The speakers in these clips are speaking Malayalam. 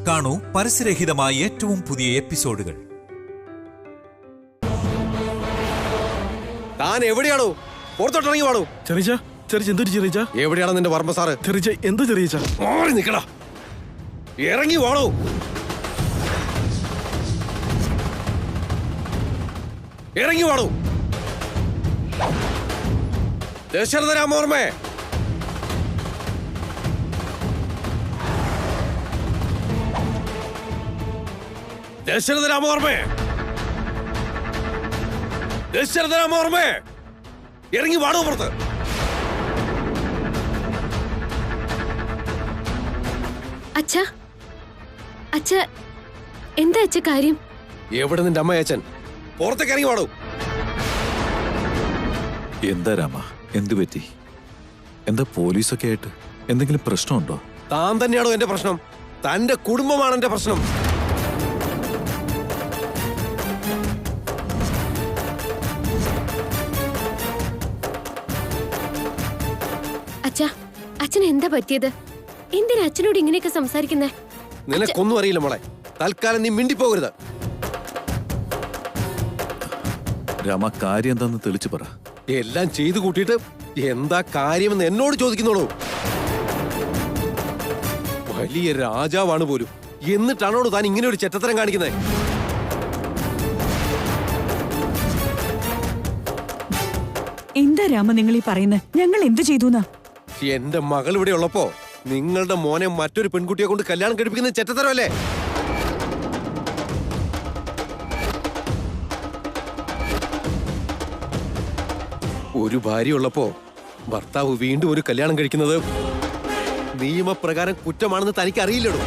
കാണൂ പരസ്യരഹിതമായ ഏറ്റവും പുതിയ എപ്പിസോഡുകൾ. താൻ എവിടെയാണോ? പുറത്തോട്ടിറങ്ങി വാടോ. എവിടെയാണ് നിന്റെ വർമ്മ സാറ്? എന്ത് ചെറിയ മാറി നിക്കടാ, ഇറങ്ങി വാടോ. ഇറങ്ങി വാടോ. ദശരഥ രാമവർമ്മേ, ദശരഥ രാമവർമ്മേ, ദശരഥ രാമവർമ്മേ, ഇറങ്ങി വാടോ പുറത്ത്. അച്ഛാ, അച്ഛാ, എന്താ അച്ഛ കാര്യം? എവിടെ നിന്റെ അമ്മയച്ഛൻ? പുറത്തേക്ക് ഇറങ്ങി വാടോ. എന്താ രാമ, എന്തു പറ്റി? എന്താ പോലീസൊക്കെ ആയിട്ട് എന്തെങ്കിലും പ്രശ്നമുണ്ടോ? താൻ തന്നെയാണോ എന്റെ പ്രശ്നം? തന്റെ കുടുംബമാണ് എന്റെ പ്രശ്നം. അച്ഛാ, അച്ഛന് എന്താ പറ്റിയത്? എന്തിനാ അച്ഛനോട് ഇങ്ങനെയൊക്കെ സംസാരിക്കുന്നേ? നിനക്കൊന്നും അറിയില്ല മോളെ. തൽക്കാലം നീ മിണ്ടിപ്പോകരുത്. രാമ, കാര്യം എന്താന്ന് തെളിച്ചു പറ. എല്ലാം ചെയ്തു കൂട്ടിയിട്ട് എന്താ കാര്യമെന്ന് എന്നോട് ചോദിക്കുന്നോളൂ. വലിയ രാജാവാണ് പോലും, എന്നിട്ടാണോട് താൻ ഇങ്ങനെ ഒരു ചെറ്റത്തരം കാണിക്കുന്നത്? എന്താ രാമ നിങ്ങൾ ഈ പറയുന്നത്? ഞങ്ങൾ എന്ത് ചെയ്തു? എന്റെ മകൾ ഇവിടെ ഉള്ളപ്പോ നിങ്ങളുടെ മോനെ മറ്റൊരു പെൺകുട്ടിയെ കൊണ്ട് കല്യാണം കഴിപ്പിക്കുന്ന ചെറ്റത്തരമല്ലേ? ഒരു ഭാര്യ ഉള്ളപ്പോ ഭർത്താവ് വീണ്ടും ഒരു കല്യാണം കഴിക്കുന്നത് നിയമപ്രകാരം കുറ്റമാണെന്ന് തനിക്ക് അറിയില്ലടോ.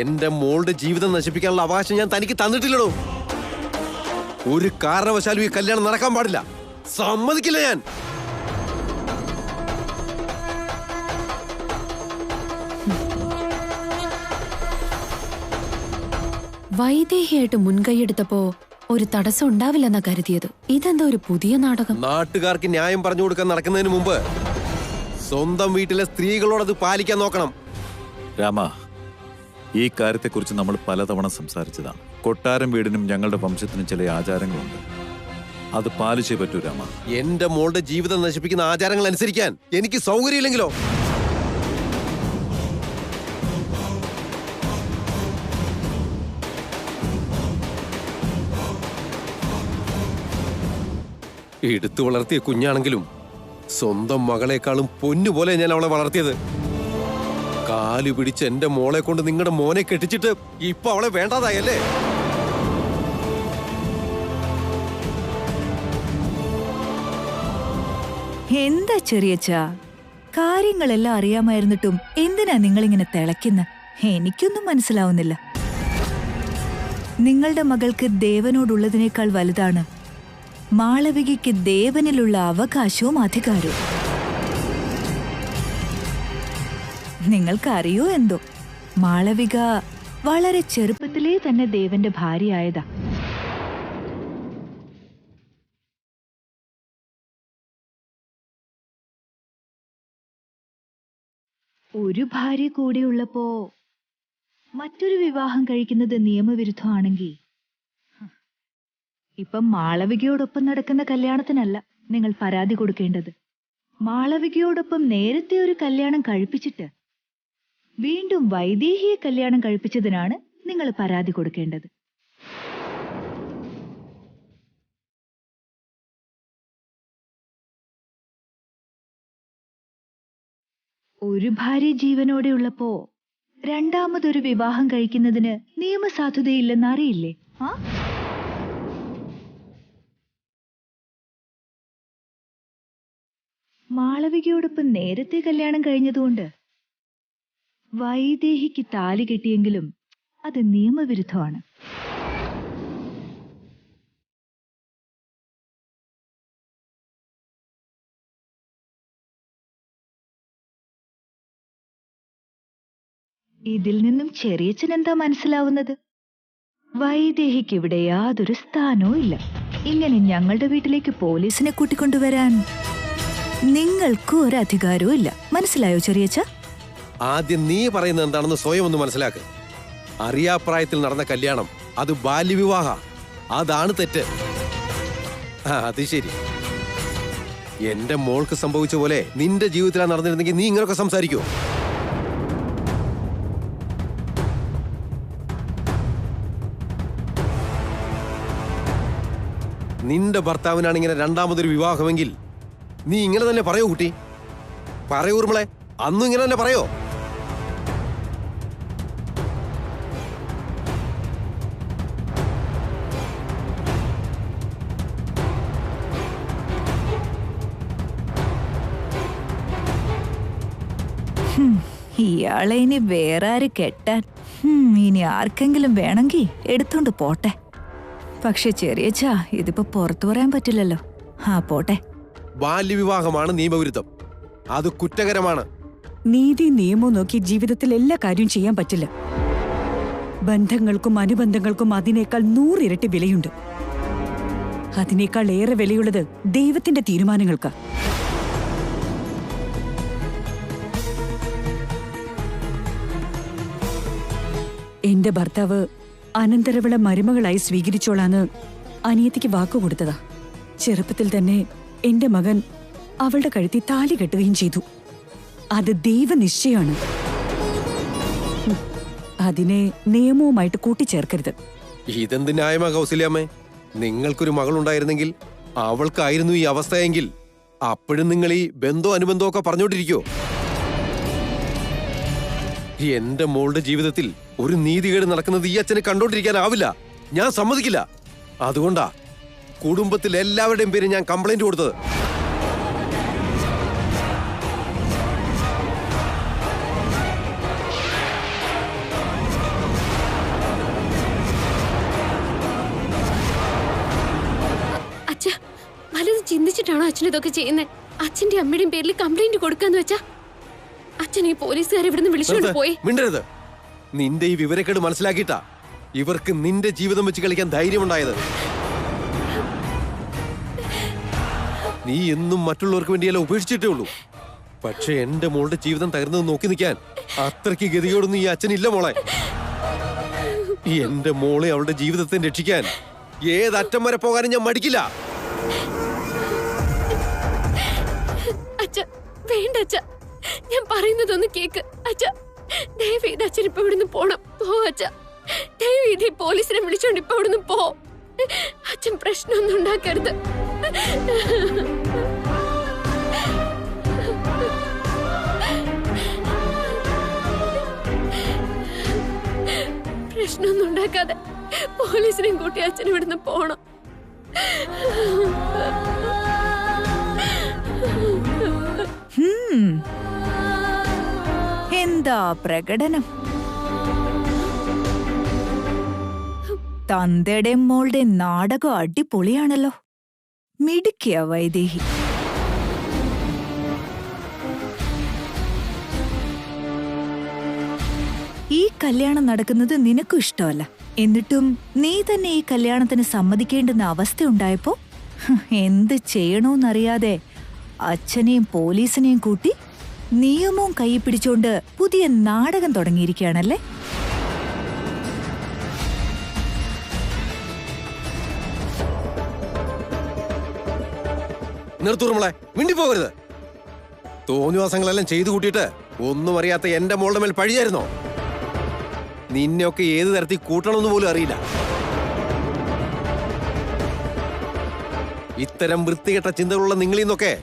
എന്റെ മോളുടെ ജീവിതം നശിപ്പിക്കാനുള്ള അവകാശം ഞാൻ തനിക്ക് തന്നിട്ടില്ലടോ. ഒരു കാരണവശാലും ഈ കല്യാണം നടക്കാൻ പാടില്ല. സമ്മതിക്കില്ല ഞാൻ. വൈദേഹിയായിട്ട് മുൻകൈയെടുത്തപ്പോ ഒരു തടസ്സം ഉണ്ടാവില്ലെന്നാ കരുതിയത്. ഇതെന്താ ഒരു പുതിയ നാടകം? നാട്ടുകാർക്ക് ന്യായം പറഞ്ഞു കൊടുക്കാൻ നടക്കുന്നതിന് മുമ്പ് സ്വന്തം വീട്ടിലെ സ്ത്രീകളോടത് പാലിക്കാൻ നോക്കണം. രാമ, ഈ കാര്യത്തെക്കുറിച്ച് നമ്മൾ പലതവണ സംസാരിച്ചതാണ്. കൊട്ടാരം വീടിനും ഞങ്ങളുടെ വംശത്തിനും ചില ആചാരങ്ങളുണ്ട്. അത് പാലിച്ചേ പറ്റൂ രാമ. എന്റെ മോളുടെ ജീവിതം നശിപ്പിക്കുന്ന ആചാരങ്ങൾ അനുസരിക്കാൻ എനിക്ക് സൗകര്യമില്ലെങ്കിലോ? എടുത്തു വളർത്തിയ കുഞ്ഞാണെങ്കിലും സ്വന്തം മകളെക്കാളും പൊന്നുപോലെ ഞാൻ അവളെ വളർത്തിയത്. കാലു പിടിച്ച് എന്റെ മോളെ കൊണ്ട് നിങ്ങളുടെ മോനെ കെട്ടിച്ചിട്ട് ഇപ്പൊ അവളെ വേണ്ടാതായല്ലേ? എന്താ ചെറിയച്ചാ, കാര്യങ്ങളെല്ലാം അറിയാമായിരുന്നിട്ടും എന്തിനാ നിങ്ങളിങ്ങനെ തിളയ്ക്കുന്ന? എനിക്കൊന്നും മനസ്സിലാവുന്നില്ല. നിങ്ങളുടെ മകൾക്ക് ദേവനോടുള്ളതിനേക്കാൾ വലുതാണ് മാളവികയ്ക്ക് ദേവനിലുള്ള അവകാശവും അധികാരവും. നിങ്ങൾക്കറിയോ എന്തോ, മാളവിക വളരെ ചെറുപ്പത്തിലേ തന്നെ ദേവന്റെ ഭാര്യയായതാ. ഒരു ഭാര്യ കൂടെയുള്ളപ്പോ മറ്റൊരു വിവാഹം കഴിക്കുന്നത് നിയമവിരുദ്ധമാണെങ്കിൽ, ഇപ്പം മാളവികയോടൊപ്പം നടക്കുന്ന കല്യാണത്തിനല്ല നിങ്ങൾ പരാതി കൊടുക്കേണ്ടത്. മാളവികയോടൊപ്പം നേരത്തെ ഒരു കല്യാണം കഴിപ്പിച്ചിട്ട് വീണ്ടും വൈദേഹിയെ കല്യാണം കഴിപ്പിച്ചതിനാണ് നിങ്ങൾ പരാതി കൊടുക്കേണ്ടത്. ഒരു ഭാര്യ ജീവനോടെ ഉള്ളപ്പോ രണ്ടാമതൊരു വിവാഹം കഴിക്കുന്നതിന് നിയമസാധുതയില്ലെന്ന് അറിയില്ലേ? മാളവികയോടൊപ്പം നേരത്തെ കല്യാണം കഴിഞ്ഞതുകൊണ്ട് വൈദേഹിക്ക് താലി കെട്ടിയെങ്കിലും അത് നിയമവിരുദ്ധമാണ്. ഇതിൽ നിന്നും ചെറിയച്ഛൻ എന്താ മനസ്സിലാവുന്നത്? വൈദേഹിക്ക് ഇവിടെ യാതൊരു സ്ഥാനവും ഇല്ല. ഇങ്ങനെ ഞങ്ങളുടെ വീട്ടിലേക്ക് പോലീസിനെ കൂട്ടിക്കൊണ്ടുവരാൻ നിങ്ങൾക്കും ഒരു അധികാരവും ഇല്ല. മനസ്സിലായോ ചെറിയച്ഛ? ആദ്യം നീ പറയുന്നത് എന്താണെന്ന് സ്വയം ഒന്ന് മനസ്സിലാക്ക്. അറിയാപ്രായത്തിൽ നടന്ന കല്യാണം അത് ബാല്യവിവാഹ. അതാണ് തെറ്റ്. അത് ശരി. എന്റെ മോൾക്ക് സംഭവിച്ച പോലെ നിന്റെ ജീവിതത്തിലാണ് നടന്നിരുന്നെങ്കിൽ നീ ഇങ്ങനെയൊക്കെ സംസാരിക്കുമോ? നിന്റെ ഭർത്താവിനാണ് ഇങ്ങനെ രണ്ടാമതൊരു വിവാഹമെങ്കിൽ നീ ഇങ്ങനെ തന്നെ പറയോ കുട്ടി? പറയൂ ഊർമിളെ, അന്നും ഇങ്ങനെ തന്നെ പറയോ? ഇയാളെ ഇനി വേറെ ആര് കെട്ടാൻ? ഇനി ആർക്കെങ്കിലും വേണമെങ്കിൽ എടുത്തോണ്ട് പോട്ടെ. പക്ഷെ ചെറിയച്ഛാ, ഇതിപ്പോ പുറത്തു പറയാൻ പറ്റില്ലല്ലോ. പോട്ടെ. ബാല്യവിവാഹമാണ് നിയമവിരുദ്ധം. അത് കുറ്റകരമാണ്. നീതി നിയമവും നോക്കി ജീവിതത്തിൽ എല്ലാ കാര്യവും ചെയ്യാൻ പറ്റില്ല. ബന്ധങ്ങൾക്കും അനുബന്ധങ്ങൾക്കും അതിനേക്കാൾ 100 ഇരട്ടി വിലയുണ്ട്. അതിനേക്കാൾ ഏറെ വിലയുള്ളത് ദൈവത്തിന്റെ തീരുമാനങ്ങൾക്കാ. എന്റെ ഭർത്താവ് അനന്തരവള മരുമകളായി സ്വീകരിച്ചോളാന്ന് അനിയത്തിക്ക് വാക്കുകൊടുത്തതാ. ചെറുപ്പത്തിൽ തന്നെ എന്റെ മകൻ അവളുടെ കഴുത്തിൽ താലി കെട്ടുകയും ചെയ്തു. അത് ദൈവനിശ്ചയമാണ്. അതിനെ നിയമവുമായിട്ട് കൂട്ടിച്ചേർക്കരുത്. ഇതെന്ത് ന്യായമാ കൗസല്യാമ്മേ? നിങ്ങൾക്കൊരു മകളുണ്ടായിരുന്നെങ്കിൽ അവൾക്കായിരുന്നു ഈ അവസ്ഥയെങ്കിൽ അപ്പോഴും നിങ്ങൾ ഈ ബന്ധോ അനുബന്ധോ ഒക്കെ പറഞ്ഞോണ്ടിരിക്കോ? എന്റെ മോളുടെ ജീവിതത്തിൽ ഒരു നീതികേട് നടക്കുന്നത് ഈ അച്ഛനെ കണ്ടോണ്ടിരിക്കാനാവില്ല. ഞാൻ സമ്മതിക്കില്ല. അതുകൊണ്ടാ കുടുംബത്തിൽ എല്ലാവരുടെയും പേര് ഞാൻ കംപ്ലൈന്റ് കൊടുത്തത്. അച്ഛ, വലത് ചിന്തിച്ചിട്ടാണോ അച്ഛൻ ഇതൊക്കെ ചെയ്യുന്നത്? അച്ഛന്റെ അമ്മയുടെയും പേരിൽ കംപ്ലൈന്റ് കൊടുക്കാന്ന് വെച്ചാ അച്ഛൻ ഈ പോലീസുകാരെ ഇവിടുന്ന് വിളിച്ചോണ്ട് പോയി. മിണ്ടരുത്. നിന്റെ ഈ വിവരക്കേട് മനസ്സിലാക്കിയിട്ടാ ഇവർക്ക് നിന്റെ ജീവിതം വെച്ച് കളിക്കാൻ ധൈര്യമുണ്ടായത്. നീ എന്നും മറ്റുള്ളവർക്ക് വേണ്ടിയല്ല ഉപേക്ഷിച്ചിട്ടേ ഉള്ളൂ. പക്ഷെ എന്റെ മോളുടെ ജീവിതം തകർന്നത് നോക്കി നിൽക്കാൻ അത്രയ്ക്ക് ഗതികേടൊന്നും ഈ അച്ഛനില്ല മോളെ. എന്റെ മോളെ അവളുടെ ജീവിതത്തെ രക്ഷിക്കാൻ ഏതറ്റം വരെ പോകാനും ഞാൻ മടിക്കില്ല. അച്ഛ, വേണ്ട അച്ഛ, ഞാൻ പറയുന്നതൊന്ന് കേക്ക്. അച്ഛ, ദയവേത് അച്ഛൻ ഇപ്പൊ ഇവിടുന്ന് പോണം. പോ അച്ഛ, ദയവേത് ഈ പോലീസിനെ വിളിച്ചോണ്ട് ഇപ്പൊ ഇവിടുന്ന് പോ. അച്ഛൻ പ്രശ്നമൊന്നും ഉണ്ടാക്കരുത്. പ്രശ്നമൊന്നും ഉണ്ടാക്കാതെ പോലീസിനെയും കൂട്ടി അച്ഛൻ ഇവിടുന്ന് പോണം. എന്താ പ്രകടനം! തന്തയുടെ മോളുടെ നാടകം അടിപൊളിയാണല്ലോ. മിടുക്കിയ വൈദേഹി. ഈ കല്യാണം നടക്കുന്നത് നിനക്കും ഇഷ്ടമല്ല. എന്നിട്ടും നീ തന്നെ ഈ കല്യാണത്തിന് സമ്മതിക്കേണ്ടുന്ന അവസ്ഥ ഉണ്ടായപ്പോ എന്ത് ചെയ്യണോന്നറിയാതെ അച്ഛനെയും പോലീസിനെയും കൂട്ടി നിയമവും കൈ പിടിച്ചോണ്ട് പുതിയ നാടകം തുടങ്ങിയിരിക്കുകയാണല്ലേ? നിർത്തൂർമളെ, മിണ്ടിപ്പോകരുത്. തോന്നിവാസങ്ങളെല്ലാം ചെയ്തു കൂട്ടിയിട്ട് ഒന്നും അറിയാത്ത എന്റെ മോളുടെ മേൽ പഴിയായിരുന്നോ? നിന്നെയൊക്കെ ഏത് തരത്തിൽ കൂട്ടണമെന്ന് പോലും അറിയില്ല. ഇത്തരം വൃത്തികെട്ട ചിന്തകളുള്ള നിങ്ങളിൽ നിന്നൊക്കെ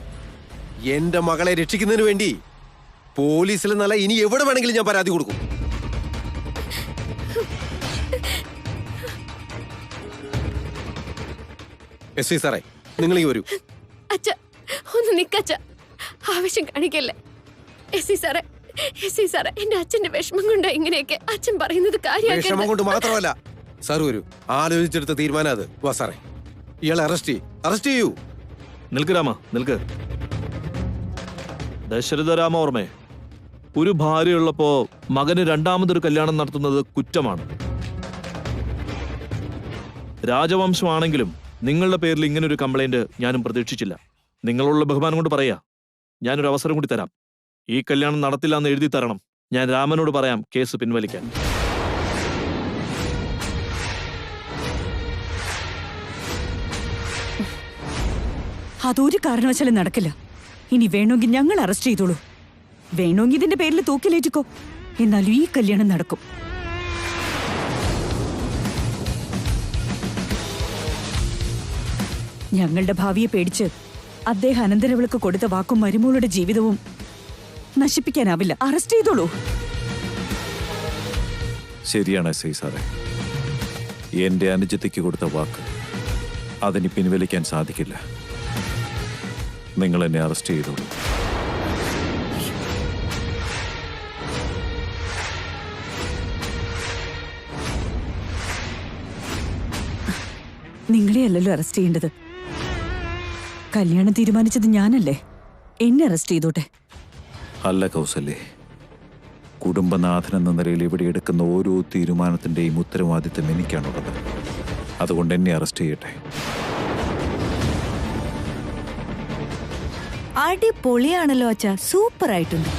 എന്റെ മകളെ രക്ഷിക്കുന്നതിന് വേണ്ടി പോലീസിൽ നല്ല ഇനി എവിടെ വേണമെങ്കിലും ഞാൻ പരാതി കൊടുക്കും. എസ് സാറേ, നിങ്ങൾ ഈ വരൂ. അച്ഛ, ഒന്ന് നിക്കച്ച, ആവശ്യം കാണിക്കല്ലേ. എസ് സാറേ, എന്റെ അച്ഛന്റെ വിഷമം കൊണ്ട് ഇങ്ങനെയൊക്കെ അച്ഛൻ പറയുന്നത് കാര്യമാക്കരുത്. വിഷമം കൊണ്ട് മാത്രമല്ല സാർ, വരൂ. ആലോചിച്ചെടുത്ത തീരുമാനം അത്. വാ സാറേ, ഇയാളെ അറസ്റ്റ് ചെയ്യൂ. നിൽക്ക് രാമ, നിൽക്ക്. ദശരഥ രാമവർമ്മേ, ഒരു ഭാര്യയുള്ളപ്പോ മകന് രണ്ടാമതൊരു കല്യാണം നടത്തുന്നത് കുറ്റമാണ്. രാജവംശമാണെങ്കിലും നിങ്ങളുടെ പേരിൽ ഇങ്ങനൊരു കംപ്ലൈന്റ് ഞാനും പ്രതീക്ഷിച്ചില്ല. നിങ്ങളുള്ള ബഹുമാനം കൊണ്ട് പറയാ. ഞാനൊരു അവസരം കൂടി തരാം. ഈ കല്യാണം നടത്തില്ല എന്ന് എഴുതി തരണം. ഞാൻ രാമനോട് പറയാം കേസ് പിൻവലിക്കാൻ. അതൊരു കാരണവശാലും നടക്കില്ല. ഇനി വേണമെങ്കിൽ ഞങ്ങൾ അറസ്റ്റ് ചെയ്തോളൂ. വേണമെങ്കിൽ ഇതിന്റെ പേരിൽ തൂക്കിലേറ്റിക്കോ. എന്നാലും ഈ കല്യാണം നടക്കും. ഞങ്ങളുടെ ഭാവിയെ പേടിച്ച് അദ്ദേഹം അനന്തരവൾക്ക് കൊടുത്ത വാക്കും മരുമോളുടെ ജീവിതവും നശിപ്പിക്കാനാവില്ല. അറസ്റ്റ് ചെയ്തോളൂ. ശരിയാണ് എസ് ഐ സാറേ. എന്റെ അനുജത്തിക്ക് കൊടുത്ത വാക്ക് അതിന് പിൻവലിക്കാൻ സാധിക്കില്ല. നിങ്ങൾ എന്നെ അറസ്റ്റ് ചെയ്തോളൂ. നിങ്ങളെ അല്ലല്ലോ അറസ്റ്റ് ചെയ്യേണ്ടത്. കല്യാണം തീരുമാനിച്ചത് ഞാനല്ലേ. എന്നെ അറസ്റ്റ് ചെയ്തോട്ടെ. അല്ല കൗസല്യേ, കുടുംബനാഥൻ എന്ന നിലയിൽ ഇവിടെ എടുക്കുന്ന ഓരോ തീരുമാനത്തിന്റെയും ഉത്തരവാദിത്തം എനിക്കാണുള്ളത്. അതുകൊണ്ട് എന്നെ അറസ്റ്റ് ചെയ്യട്ടെ. അടിപൊളിയാണല്ലോ അച്ഛാ, സൂപ്പർ ആയിട്ടുണ്ട്.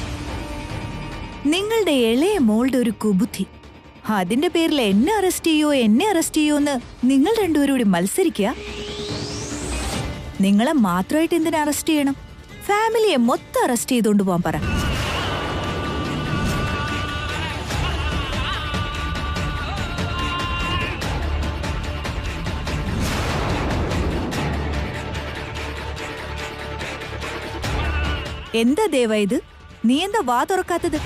നിങ്ങളുടെ ഇളയ മോളുടെ ഒരു കുബുദ്ധി, അതിന്റെ പേരിൽ എന്നെ അറസ്റ്റ് ചെയ്യോ എന്ന് നിങ്ങൾ രണ്ടുപേരും കൂടി മത്സരിക്കുക. നിങ്ങളെ മാത്രമായിട്ട് എന്തിനാ അറസ്റ്റ് ചെയ്യണം? ഫാമിലിയെ മൊത്തം അറസ്റ്റ് ചെയ്തുകൊണ്ട് പോകാൻ പറ. എന്താ ദേവ ഇത്? നീ എന്താ വാ തുറക്കാത്തത്?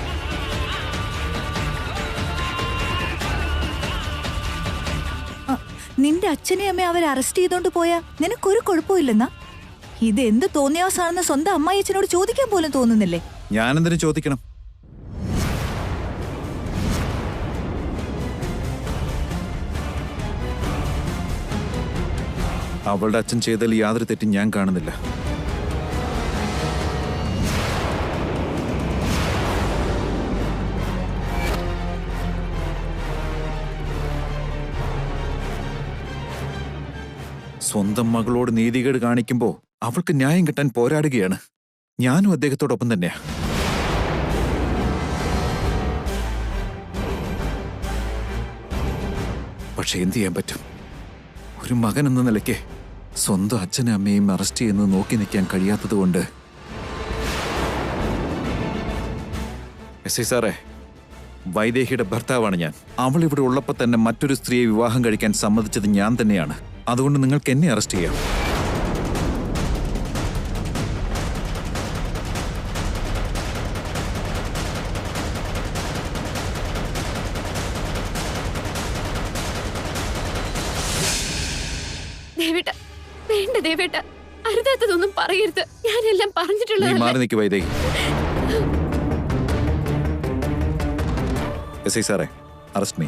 നിന്റെ അച്ഛനെ അമ്മയെ അവർ അറസ്റ്റ് ചെയ്തോണ്ട് പോയാ നിനക്കൊരു കുഴപ്പമില്ലെന്നാ? ഇത് എന്ത് തോന്നിയാസാണെന്ന് സ്വന്തം അമ്മായി അച്ഛനോട് ചോദിക്കാൻ പോലും തോന്നുന്നില്ലേ? ഞാനെന്തിനു ചോദിക്കണം? അവളുടെ അച്ഛൻ ചെയ്തതിൽ യാതൊരു തെറ്റും ഞാൻ കാണുന്നില്ല. സ്വന്തം മകളോട് നീതികേട് കാണിക്കുമ്പോ അവൾക്ക് ന്യായം കിട്ടാൻ പോരാടുകയാണ്. ഞാനും അദ്ദേഹത്തോടൊപ്പം തന്നെയാ. പക്ഷെ എന്തു ചെയ്യാൻ പറ്റും? ഒരു മകൻ എന്ന നിലയ്ക്ക് സ്വന്തം അച്ഛനും അമ്മയും അറസ്റ്റ് ചെയ്യുന്നത് നോക്കി നിൽക്കാൻ കഴിയാത്തത് കൊണ്ട്. എസ് ഐ സാറേ, വൈദേഹിയുടെ ഭർത്താവാണ് ഞാൻ. അവൾ ഇവിടെ ഉള്ളപ്പോൾ തന്നെ മറ്റൊരു സ്ത്രീയെ വിവാഹം കഴിക്കാൻ സമ്മതിച്ചത് ഞാൻ തന്നെയാണ്. അതുകൊണ്ട് നിങ്ങൾക്ക് എന്നെ അറസ്റ്റ് ചെയ്യാം. വേണ്ട ദേവേട്ട, അരുതാത്തതൊന്നും പറയരുത്. ഞാനെല്ലാം പറഞ്ഞിട്ടുള്ളത്. നീ മാറി നിൽക്ക് വൈദേഹി. എസ് ഐ സാറേ, അറസ്റ്റ് മീ.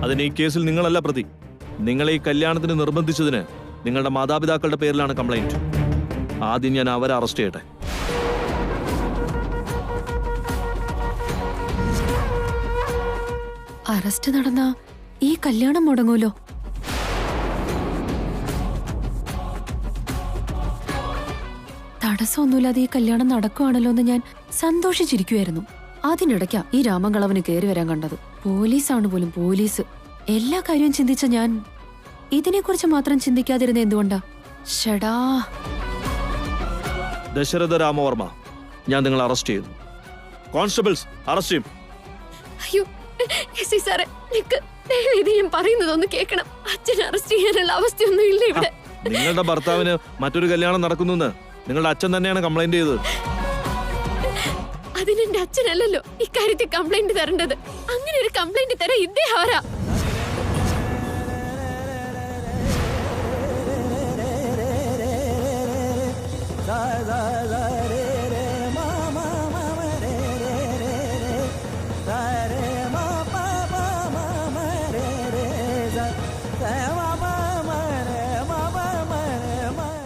അതിന് ഈ കേസിൽ നിങ്ങളല്ല പ്രതി. നിങ്ങളെ ഈ കല്യാണത്തിന് നിർബന്ധിച്ചതിന് നിങ്ങളുടെ മാതാപിതാക്കളുടെ പേരിലാണ് കംപ്ലൈന്റ്. ആദ്യം ഞാൻ അവരെ അറസ്റ്റ് ചെയ്യട്ടെ. അറസ്റ്റ് നടന്ന ഈ കല്യാണം മുടങ്ങൂലോ? തടസ്സമൊന്നുമില്ലാതെ ഈ കല്യാണം നടക്കുവാണല്ലോ എന്ന് ഞാൻ സന്തോഷിച്ചിരിക്കുമായിരുന്നു. അതിനിടയ്ക്കാ ഈ രാമങ്കളവന് കയറി വരാൻ കണ്ടത്. പോലീസാണ് പോലും, പോലീസ്. എല്ലാ കാര്യവും ചിന്തിച്ച ഞാൻ ഇതിനെക്കുറിച്ച് മാത്രം ചിന്തിക്കാതിരുന്ന എന്തുകൊണ്ടാ? ഷടാ. ദശരഥ രാമവർമ്മ, ഞാൻ നിങ്ങളെ അറസ്റ്റ് ചെയ്യുന്നു. കോൺസ്റ്റബിൾസ്, അറസ്റ്റ് ചെയ്യും. അയ്യോ എസ് ഐ സാറേ, ഇത് ഞാൻ പറയുന്നതൊന്ന് കേൾക്കണം. അച്ഛൻ അറസ്റ്റ് ചെയ്യാനുള്ള അവസ്ഥയൊന്നും ഇല്ല ഇവിടെ. നിങ്ങളുടെ ഭർത്താവിന് മറ്റൊരു കല്യാണം നടക്കുന്നെന്ന് നിങ്ങളുടെ അച്ഛൻ തന്നെയാണ് കംപ്ലൈന്റ് ചെയ്തത്. അതിനെന്റെ അച്ഛനല്ലല്ലോ ഇക്കാര്യത്തിൽ കംപ്ലൈന്റ് തരേണ്ടത്. അങ്ങനെ ഒരു കംപ്ലൈന്റ് തരാൻ ഇദ്ദേഹം ആരാ?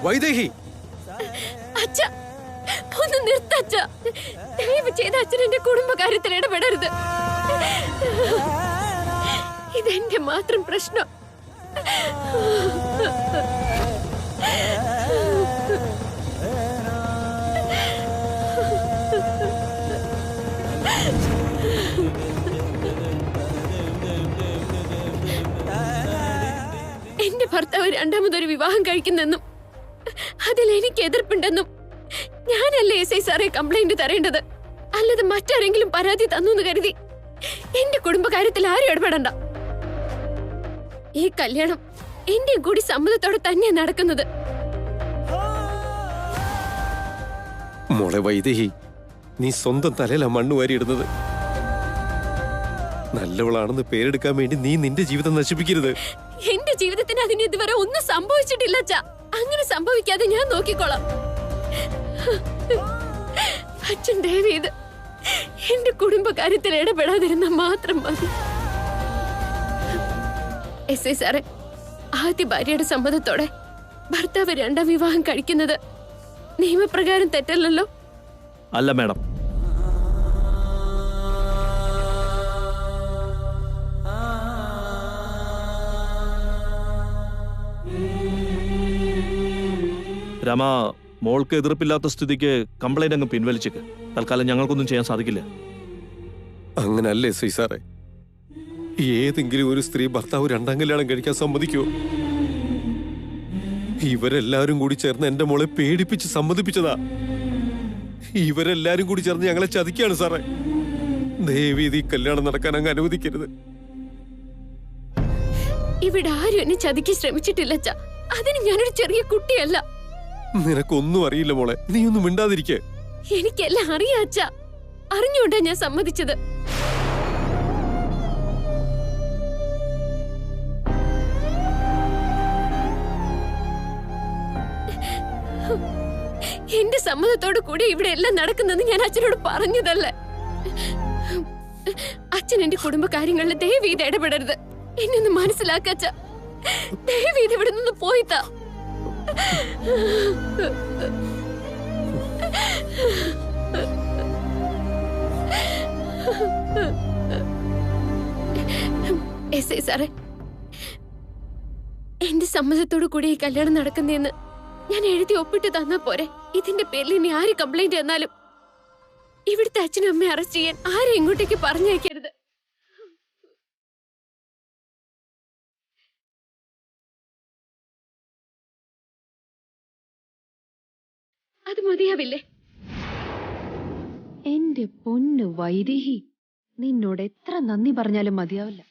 വൈദേഹി, അച്ഛ ഒന്ന് നിർത്തച്ഛ. ദയവ് ചെയ്ത് അച്ഛൻ എന്റെ കുടുംബകാര്യത്തിൽ ഇടപെടരുത്. ഇതെന്റെ മാത്രം പ്രശ്നം. എന്റെ ഭർത്താവ് രണ്ടാമതൊരു വിവാഹം കഴിക്കുന്നെന്നും അതിൽ എനിക്ക് എതിർപ്പുണ്ടെന്നും ഞാനല്ലേ SI സാറെ കംപ്ലൈന്റ് തരേണ്ടത്? അല്ലാതെ മറ്റാരെങ്കിലും പരാതി തന്നു എന്ന് കരുതി എന്റെ കുടുംബകാര്യത്തിൽ ആരും ഇടപെടണ്ട. ഈ കല്യാണം എന്റെ കൂടി സമ്മതത്തോടെ തന്നെ നടക്കുന്നത്. മോളെ വൈദേഹി, നീ സ്വന്തം തലയിലാ മണ്ണ് വാരിയിടുന്നത്. നല്ലവളാണെന്ന് പേരെടുക്കാൻ വേണ്ടി നീ നിന്റെ ജീവിതം നശിപ്പിക്കരുത്. എന്റെ ജീവിതത്തിന് അതിന് ഇതുവരെ ഒന്നും സംഭവിച്ചിട്ടില്ല അച്ഛാ. അങ്ങനെ സംഭവിക്കാതെ ഞാൻ നോക്കിക്കോളാം. അച്ഛൻ ദയവേത് എന്റെ കുടുംബകാര്യത്തിൽ ഇടപെടാതിരുന്ന മാത്രം മതി. SI സാറെ, ആദ്യ ഭാര്യയുടെ സമ്മതത്തോടെ ഭർത്താവ് രണ്ടാം വിവാഹം കഴിക്കുന്നത് നിയമപ്രകാരം തെറ്റല്ലല്ലോ? അല്ല മാഡം. രമ, മോൾക്ക് എതിർപ്പില്ലാത്ത സ്ഥിതിക്ക് കംപ്ലൈന്റ് അങ്ങ് പിൻവലിച്ചേക്ക്. തൽക്കാലം ഞങ്ങൾക്കൊന്നും ചെയ്യാൻ സാധിക്കില്ല. അങ്ങനല്ലേ SI സാറേ? ഏതെങ്കിലും ഒരു സ്ത്രീ ഭർത്താവ് രണ്ടാം കല്യാണം കഴിക്കാൻ സമ്മതിക്കുമോ? ഇവരെല്ലാരും കൂടി ചേർന്ന് എന്റെ മോളെ പേടിപ്പിച്ച് സമ്മതിപ്പിച്ചതാ. ഇവരെല്ലാരും കൂടി ചേർന്ന് ഞങ്ങളെ ചതിക്കാണ് സാറേ. ദയവീത് ഈ കല്യാണം നടക്കാൻ അങ്ങ് അനുവദിക്കരുത്. ഇവിടെ ആരും എന്നെ ചതിക്കാൻ ശ്രമിച്ചിട്ടില്ല അച്ഛാ. അതിന് ഞാനൊരു ചെറിയ കുട്ടിയല്ല. നിനക്കൊന്നും അറിയില്ല മോളെ, നീ ഒന്നും മിണ്ടാതിരിക്കേ. എനിക്കെല്ലാം അറിയാം അച്ഛാ. അറിഞ്ഞുകൊണ്ടാ ഞാൻ സമ്മതിച്ചത്. എന്റെ സമ്മതത്തോടു കൂടി ഇവിടെ എല്ലാം നടക്കുന്നത് ഞാൻ അച്ഛനോട് പറഞ്ഞതല്ലേ. അച്ഛൻ എന്റെ കുടുംബകാര്യങ്ങളിൽ ദയവീത് ഇടപെടരുത്. എന്നെ ഒന്ന് മനസ്സിലാക്ക അച്ഛാ. ദയവീത് ഇവിടെ നിന്ന് പോയിത്താ. SI സാറേ, എന്റെ സമ്മതത്തോടു കൂടി ഈ കല്യാണം നടക്കുന്നതെന്ന് ഞാൻ എഴുതി ഒപ്പിട്ട് തന്നാ പോരെ? ഇതിന്റെ പേരിൽ ഇനി ആര് കംപ്ലൈന്റ് തന്നാലും ഇവിടുത്തെ അച്ഛനും അമ്മയെ അറസ്റ്റ് ചെയ്യാൻ ആരും ഇങ്ങോട്ടേക്ക് പറഞ്ഞയക്കരുത്. അത് മതിയാവില്ലേ? എന്റെ പൊന്ന് വൈദേഹി, നിന്നോട് എത്ര നന്ദി പറഞ്ഞാലും മതിയാവില്ല.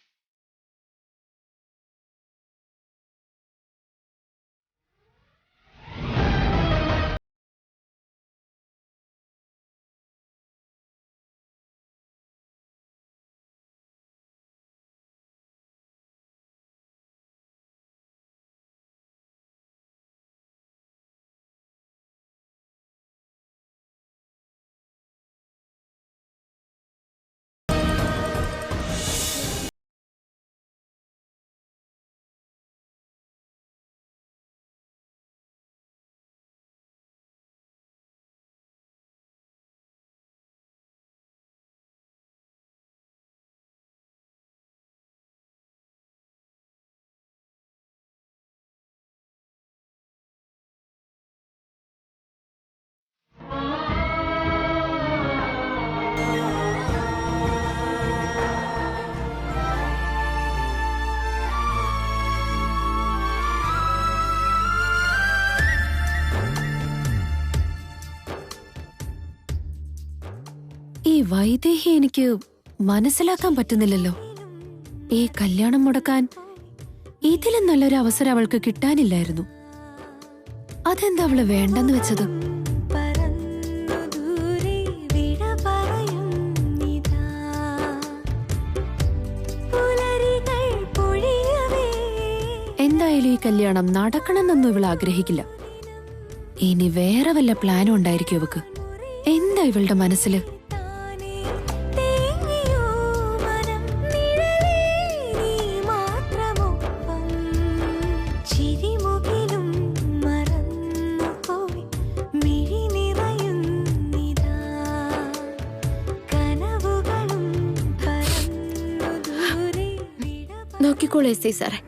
ഈ വൈദേഹി എനിക്ക് മനസ്സിലാക്കാൻ പറ്റുന്നില്ലല്ലോ. ഈ കല്യാണം മുടക്കാൻ ഇതിലും നല്ലൊരു അവസരം അവൾക്ക് കിട്ടാനില്ലായിരുന്നു. അതെന്താ അവള് വേണ്ടെന്ന് വെച്ചത്? എന്തായാലും ഈ കല്യാണം നടക്കണമെന്നൊന്നും ഇവൾ ആഗ്രഹിക്കില്ല. ഇനി വേറെ വല്ല പ്ലാനും ഉണ്ടായിരിക്കും ഇവക്ക്. എന്താ ഇവളുടെ മനസ്സില്? നോക്കിക്കോളൂ SI സാറേ.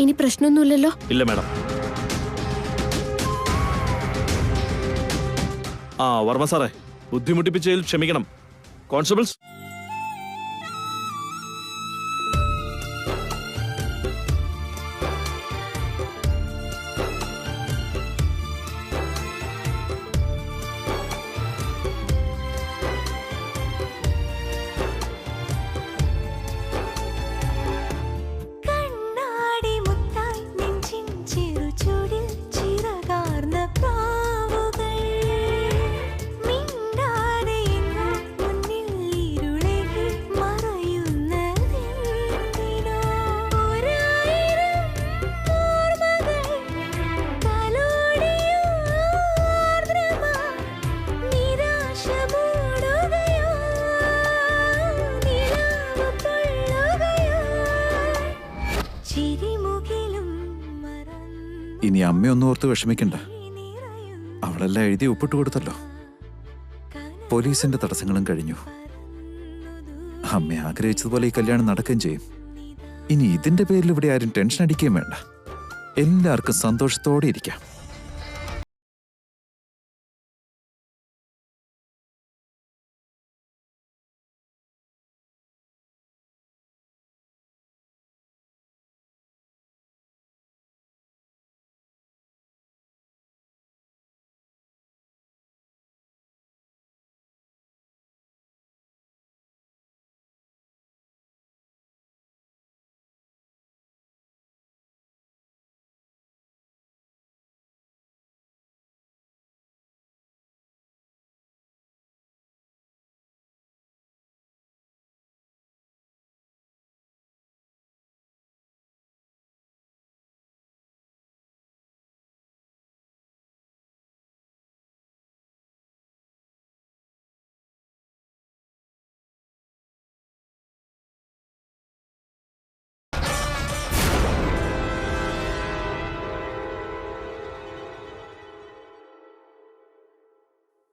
ഇനി പ്രശ്നമൊന്നുമില്ലല്ലോ? ഇല്ല മാഡം. വർമ്മ സാറേ, ബുദ്ധിമുട്ടിപ്പിച്ചതിൽ ക്ഷമിക്കണം. കോൺസ്റ്റബിൾസ്, ഇനി അമ്മയൊന്നും ഓർത്ത് വിഷമിക്കണ്ട. അവളെല്ലാം എഴുതി ഒപ്പിട്ട് കൊടുത്തല്ലോ. പോലീസിന്റെ തടസ്സങ്ങളും കഴിഞ്ഞു. അമ്മ ആഗ്രഹിച്ചതുപോലെ ഈ കല്യാണം നടക്കുകയും ചെയ്യും. ഇനി ഇതിന്റെ പേരിൽ ഇവിടെ ആരും ടെൻഷൻ അടിക്കുകയും വേണ്ട. എല്ലാവർക്കും സന്തോഷത്തോടെ ഇരിക്കാം.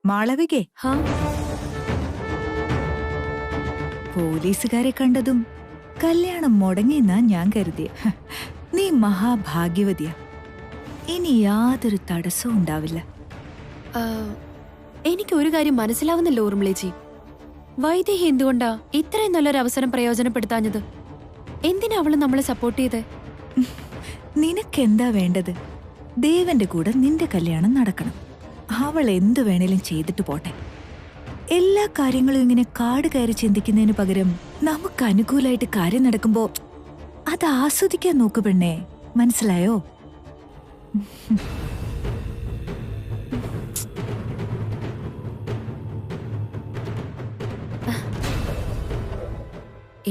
മാളവികേ, പോലീസുകാരെ കണ്ടതും കല്യാണം മുടങ്ങിയെന്നാ ഞാൻ കരുതിയ. നീ മഹാഭാഗ്യവതിയാ. ഇനി യാതൊരു തടസ്സവും ഉണ്ടാവില്ല. എനിക്ക് ഒരു കാര്യം മനസ്സിലാവുന്നില്ല ഊർമിളേച്ചി. വൈദേഹി എന്തുകൊണ്ടാ ഇത്രയും നല്ലൊരു അവസരം പ്രയോജനപ്പെടുത്താഞ്ഞത്? എന്തിനാ അവള് നമ്മളെ സപ്പോർട്ട് ചെയ്തേ? നിനക്കെന്താ വേണ്ടത്? ദേവന്റെ കൂടെ നിന്റെ കല്യാണം നടക്കണം. അവൾ എന്തു വേണേലും ചെയ്തിട്ട് പോട്ടെ. എല്ലാ കാര്യങ്ങളും ഇങ്ങനെ കാട് കയറി ചിന്തിക്കുന്നതിന് പകരം നമുക്ക് അനുകൂലമായിട്ട് കാര്യം നടക്കുമ്പോ അത് ആസ്വദിക്കാൻ നോക്കു പെണ്ണേ. മനസ്സിലായോ?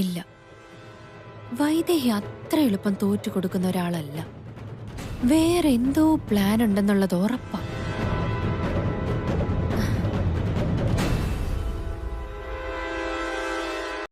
ഇല്ല, വൈദേഹി അത്ര എളുപ്പം തോറ്റു കൊടുക്കുന്ന ഒരാളല്ല. വേറെ എന്തോ പ്ലാൻ ഉണ്ടെന്നുള്ളത് ഉറപ്പാ.